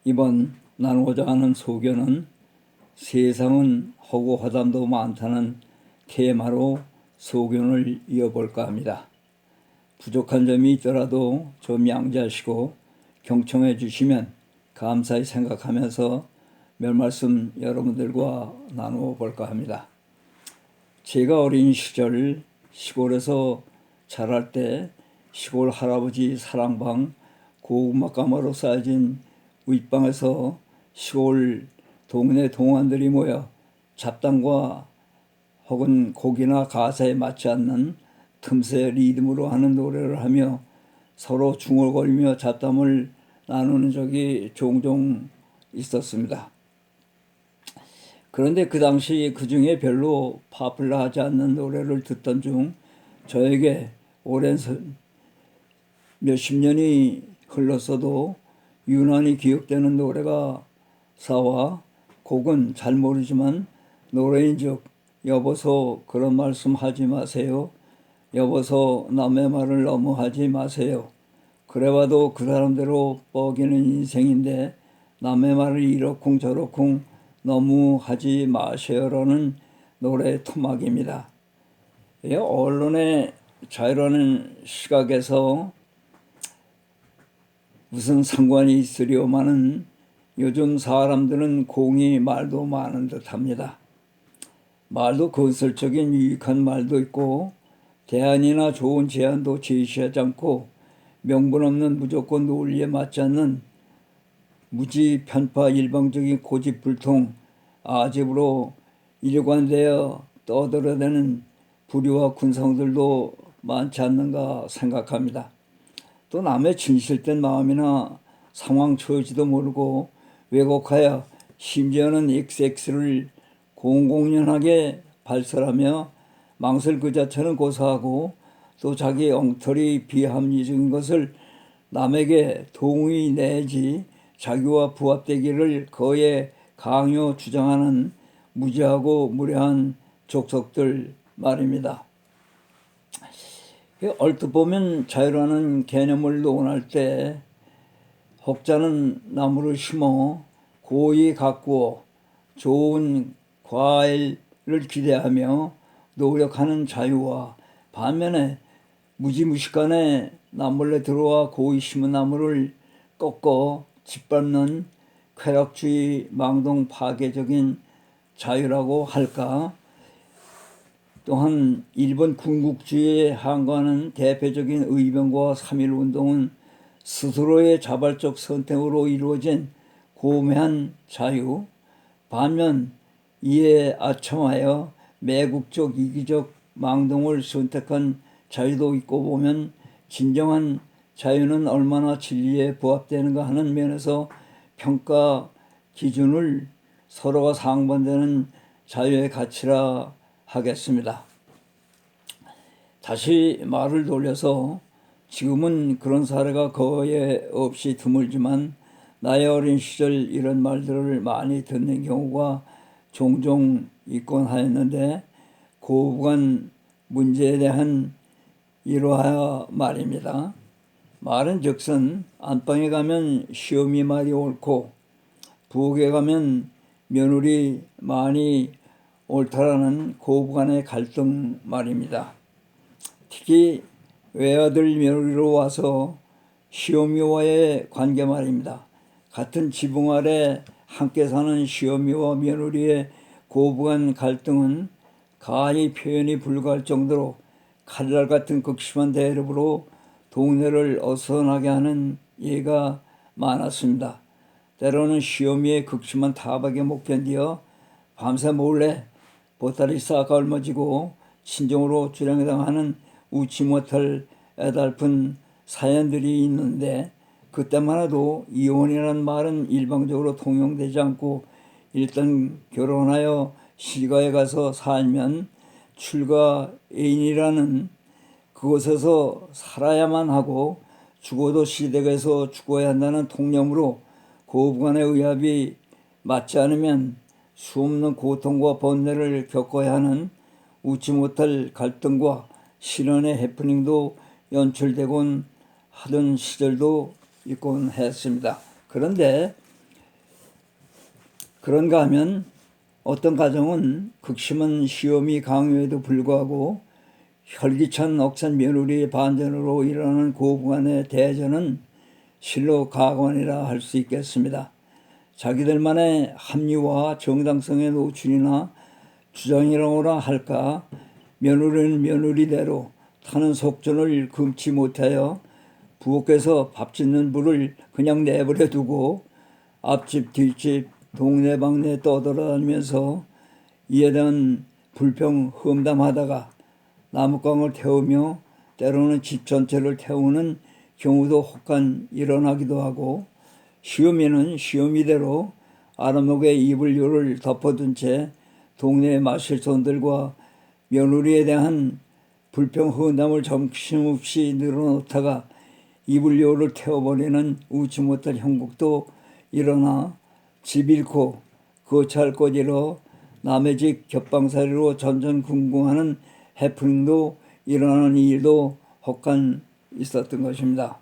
이번 나누고자 하는 소견은 세상은 허구화담도 많다는 테마로 소견을 이어볼까 합니다. 부족한 점이 있더라도 좀 양지하시고 경청해 주시면 감사히 생각하면서 몇 말씀 여러분들과 나누어 볼까 합니다. 제가 어린 시절 시골에서 자랄 때 시골 할아버지 사랑방 고구마가마로 쌓여진 윗방에서 시골 동네 동안들이 모여 잡담과 혹은 곡이나 가사에 맞지 않는 틈새 리듬으로 하는 노래를 하며 서로 중얼거리며 잡담을 나누는 적이 종종 있었습니다. 그런데 그 당시 그 중에 별로 파퓰러하지 않는 노래를 듣던 중 저에게 오랜 몇십 년이 흘렀어도 유난히 기억되는 노래가 사와 곡은 잘 모르지만 노래인즉 여보소 그런 말씀 하지 마세요. 여보소 남의 말을 너무 하지 마세요. 그래봐도 그 사람대로 뻐기는 인생인데 남의 말을 이러쿵 저러쿵 너무 하지 마세요라는 노래 토막입니다. 언론의 자유라는 시각에서 무슨 상관이 있으려마는 요즘 사람들은 공이 말도 많은 듯합니다. 말도 건설적인 유익한 말도 있고 대안이나 좋은 제안도 제시하지 않고 명분 없는 무조건 논리에 맞지 않는 무지 편파 일방적인 고집불통 아집으로 일관되어 떠들어대는 부류와 군상들도 많지 않는가 생각합니다. 또 남의 진실된 마음이나 상황 처지도 모르고 왜곡하여 심지어는 XX를 공공연하게 발설하며 망설 그 자체는 고사하고 또 자기 엉터리 비합리적인 것을 남에게 동의 내지 자기와 부합되기를 거에 강요 주장하는 무지하고 무례한 족속들 말입니다. 얼뜻 보면 자유라는 개념을 논할 때 혹자는 나무를 심어 고이 가꾸어 좋은 과일을 기대하며 노력하는 자유와 반면에 무지무식간에 남몰래 들어와 고이 심은 나무를 꺾어 짓밟는 쾌락주의 망동 파괴적인 자유라고 할까? 또한 일본 군국주의에 항거하는 대표적인 의병과 3.1운동은 스스로의 자발적 선택으로 이루어진 고매한 자유, 반면 이에 아첨하여 매국적 이기적 망동을 선택한 자유도 있고 보면 진정한 자유는 얼마나 진리에 부합되는가 하는 면에서 평가 기준을 서로가 상반되는 자유의 가치라 하겠습니다. 다시 말을 돌려서 지금은 그런 사례가 거의 없이 드물지만 나의 어린 시절 이런 말들을 많이 듣는 경우가 종종 있곤 하였는데 고부간 문제에 대한 이러하 말입니다. 말은 즉슨 안방에 가면 시어미 말이 옳고 부엌에 가면 며느리 많이 옳다라는 고부간의 갈등 말입니다. 특히 외아들 며느리로 와서 시어미와의 관계 말입니다. 같은 지붕 아래 함께 사는 시어미와 며느리의 고부간 갈등은 가히 표현이 불가할 정도로 칼날 같은 극심한 대립으로 동네를 어수선하게 하는 예가 많았습니다. 때로는 시어미의 극심한 타박에 못 견디어 밤새 몰래 보따리 싸가 짊어지고 친정으로 주량당하는 웃지 못할 애달픈 사연들이 있는데 그때만 해도 이혼이라는 말은 일방적으로 통용되지 않고 일단 결혼하여 시가에 가서 살면 출가 애인이라는 그곳에서 살아야만 하고 죽어도 시댁에서 죽어야 한다는 통념으로 고부간의 의합이 맞지 않으면 수없는 고통과 번뇌를 겪어야 하는 웃지 못할 갈등과 실현의 해프닝도 연출되곤 하던 시절도 있곤 했습니다. 그런데 그런가 하면 어떤 가정은 극심한 시험이 강요에도 불구하고 혈기찬 억센 며느리의 반전으로 일어나는 고부간의 대전은 실로 가관이라 할 수 있겠습니다. 자기들만의 합리와 정당성의 노출이나 주장이라고나 할까, 며느리는 며느리대로 타는 속전을 금치 못하여 부엌에서 밥 짓는 불을 그냥 내버려 두고 앞집 뒷집 동네방네 떠돌아다니면서 이에 대한 불평 험담하다가 나무깡을 태우며 때로는 집 전체를 태우는 경우도 혹간 일어나기도 하고, 시어미는 시어미대로 아랫목에 이불요를 덮어둔 채 동네의 마실손들과 며느리에 대한 불평 험담을 정신없이 늘어놓다가 이불요를 태워버리는 웃지 못할 형국도 일어나 집 잃고 거찰것 잃어 남의 집 겹방살이로 전전긍긍하는 해프닝도 일어나는 일도 혹간 있었던 것입니다.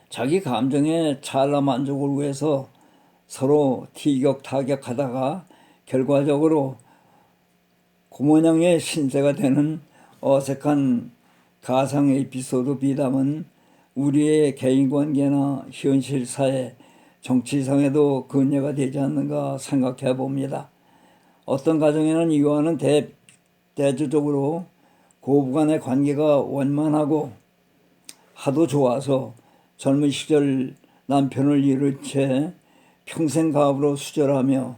자기 감정의 찰나 만족을 위해서 서로 티격타격하다가 결과적으로 고모양의 신세가 되는 어색한 가상 에피소드 비담은 우리의 개인관계나 현실 사회, 정치상에도 근거가 되지 않는가 생각해 봅니다. 어떤 가정에는 이와는 대조적으로 고부간의 관계가 원만하고 하도 좋아서 젊은 시절 남편을 잃은 채 평생 가업으로 수절하며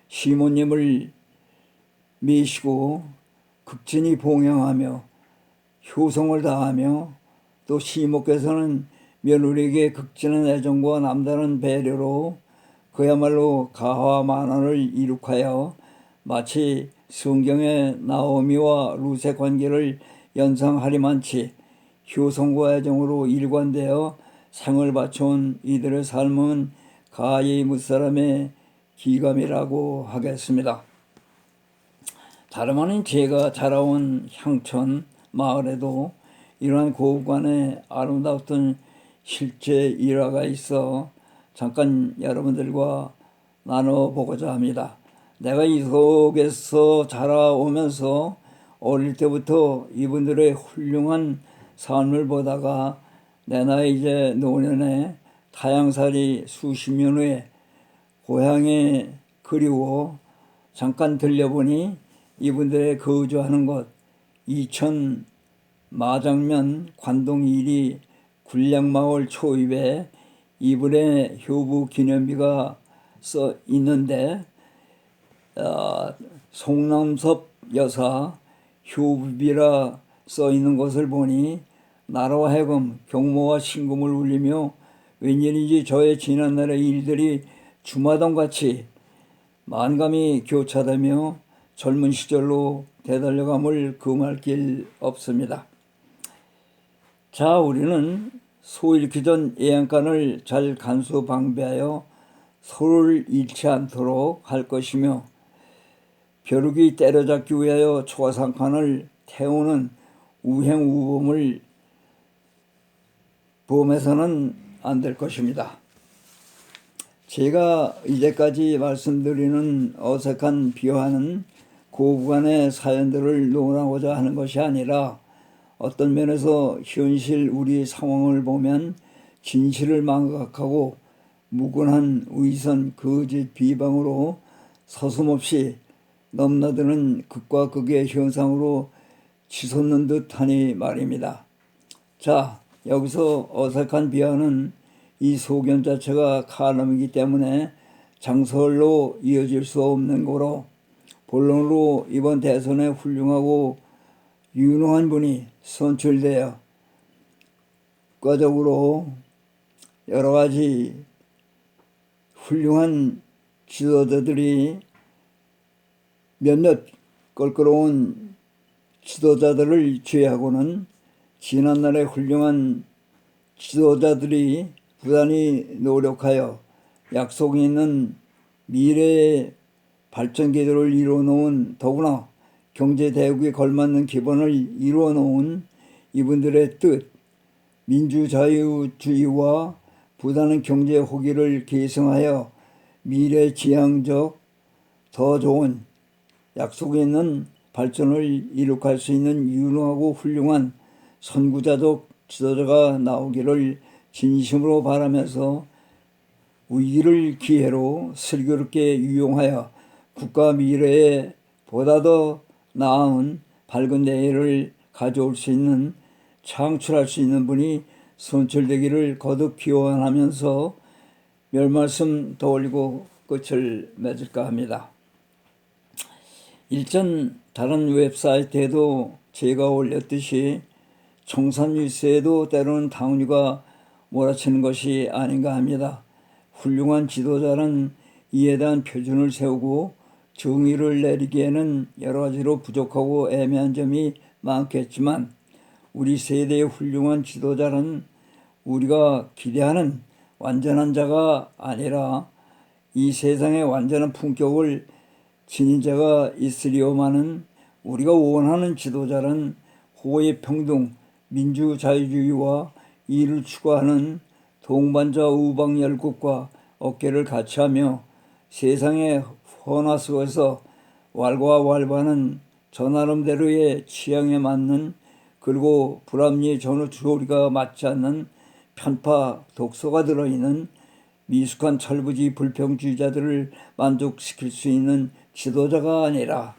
시모님을 미시고 극진히 봉양하며 효성을 다하며 또 시모께서는 며느리에게 극진한 애정과 남다른 배려로 그야말로 가화만환을 이룩하여 마치 성경의 나오미와 룻의 관계를 연상하리만치 효성과 애정으로 일관되어 상을 바쳐온 이들의 삶은 가히 무사람의 기감이라고 하겠습니다. 다름 아닌 제가 자라온 향천 마을에도 이러한 고부간의 아름다웠던 실제 일화가 있어 잠깐 여러분들과 나눠보고자 합니다. 내가 이 속에서 자라오면서 어릴 때부터 이분들의 훌륭한 삶을 보다가 내 나이 이제 노년에 타향살이 수십 년 후에 고향에 그리워 잠깐 들려보니 이분들의 거주하는 곳 이천 마장면 관동 1리 굴량마을 초입에 이분의 효부 기념비가 써 있는데 송남섭 여사 효부비라 써 있는 것을 보니 나로 하여금 경모와 신금을 울리며 웬일인지 저의 지난날의 일들이 주마등같이 만감이 교차되며 젊은 시절로 되달려감을 금할 길 없습니다. 자, 우리는 소 잃기 전 예양간을 잘 간수 방비하여 소를 잃지 않도록 할 것이며, 벼룩이 때려잡기 위하여 초가상칸을 태우는 우행우범을 범해서는 안 될 것입니다. 제가 이제까지 말씀드리는 어색한 비화는 고부간의 사연들을 논하고자 하는 것이 아니라 어떤 면에서 현실 우리 상황을 보면 진실을 망각하고 무근한 위선 거짓 비방으로 서슴없이 넘나드는 극과 극의 현상으로 치솟는 듯하니 말입니다. 자, 여기서 어색한 비하는 이 소견 자체가 칼럼이기 때문에 장설로 이어질 수 없는 거로, 본론으로 이번 대선에 훌륭하고 유능한 분이 선출되어 국가적으로 여러 가지 훌륭한 지도자들이 몇몇 껄끄러운 지도자들을 제외하고는 지난날의 훌륭한 지도자들이 부단히 노력하여 약속이 있는 미래의 발전 기도를 이루어놓은, 더구나 경제 대국에 걸맞는 기반을 이루어놓은 이분들의 뜻, 민주자유주의와 부단한 경제 호기를 계승하여 미래지향적 더 좋은 약속 있는 발전을 이룩할 수 있는 유능하고 훌륭한 선구자적 지도자가 나오기를 진심으로 바라면서 위기를 기회로 슬기롭게 유용하여 국가 미래에 보다 더 나은 밝은 내일을 가져올 수 있는 창출할 수 있는 분이 선출되기를 거듭 기원하면서 몇 말씀 더 올리고 끝을 맺을까 합니다. 일전 다른 웹사이트에도 제가 올렸듯이 청산일세에도 때로는 당류가 몰아치는 것이 아닌가 합니다. 훌륭한 지도자는 이에 대한 표준을 세우고 정의를 내리기에는 여러 가지로 부족하고 애매한 점이 많겠지만 우리 세대의 훌륭한 지도자는 우리가 기대하는 완전한 자가 아니라 이 세상의 완전한 품격을 지닌 자가 있으리오마는 우리가 원하는 지도자는 호의 평등, 민주자유주의와 이를 추구하는 동반자 우방 열국과 어깨를 같이하며 세상의 헌화 속에서 왈가왈부하는 저 나름대로의 취향에 맞는 그리고 불합리의 전후 조리가 맞지 않는 편파 독소가 들어있는 미숙한 철부지 불평주의자들을 만족시킬 수 있는 지도자가 아니라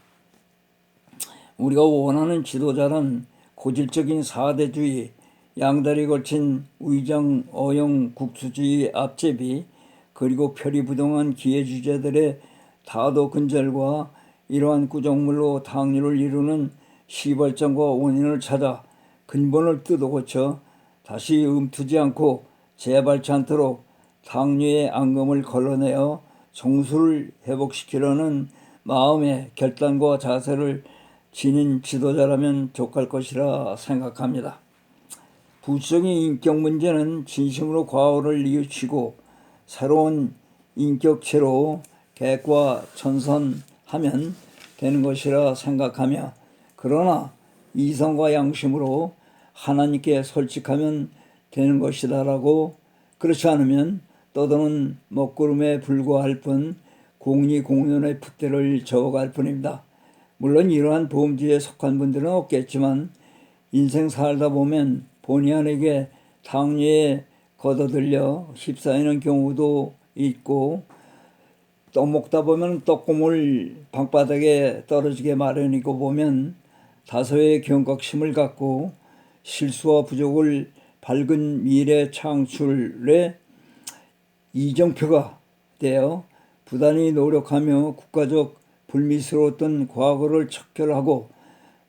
우리가 원하는 지도자는 고질적인 사대주의, 양다리 걸친 위장 어용 국수주의 앞제비 그리고 표리부동한 기회주의자들의 다도 근절과 이러한 구정물로 당류를 이루는 시발점과 원인을 찾아 근본을 뜯어 고쳐 다시 움트지 않고 재발치 않도록 당류의 앙금을 걸러내어 정수를 회복시키려는 마음의 결단과 자세를 지닌 지도자라면 족할 것이라 생각합니다. 부수적인 인격 문제는 진심으로 과오를 뉘우치고 새로운 인격체로 객과천선하면 되는 것이라 생각하며 그러나 이성과 양심으로 하나님께 솔직하면 되는 것이다라고 그렇지 않으면 떠도는 먹구름에 불과할 뿐 공리공연의 풋대를 저어갈 뿐입니다. 물론 이러한 범주에 속한 분들은 없겠지만 인생 살다 보면 본의 아니게 당뇨에 걷어들려 휩싸이는 경우도 있고 떡 먹다 보면 떡고물 방바닥에 떨어지게 마련이고 보면 다소의 경각심을 갖고 실수와 부족을 밝은 미래 창출의 이정표가 되어 부단히 노력하며 국가적 불미스러웠던 과거를 척결하고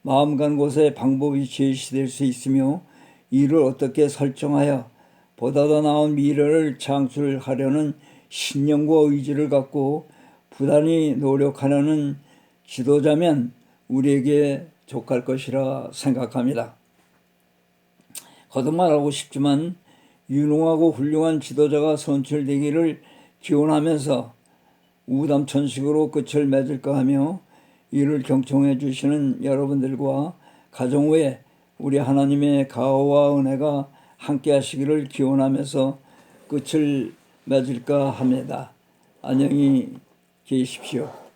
마음 간 곳에 방법이 제시될 수 있으며 이를 어떻게 설정하여 보다 더 나은 미래를 창출하려는 신념과 의지를 갖고 부단히 노력하려는 지도자면 우리에게 족할 것이라 생각합니다. 거듭 말하고 싶지만 유능하고 훌륭한 지도자가 선출되기를 기원하면서 우담천식으로 끝을 맺을까 하며 이를 경청해 주시는 여러분들과 가정 외에 우리 하나님의 가호와 은혜가 함께 하시기를 기원하면서 끝을 맺을까 합니다. 안녕히 계십시오.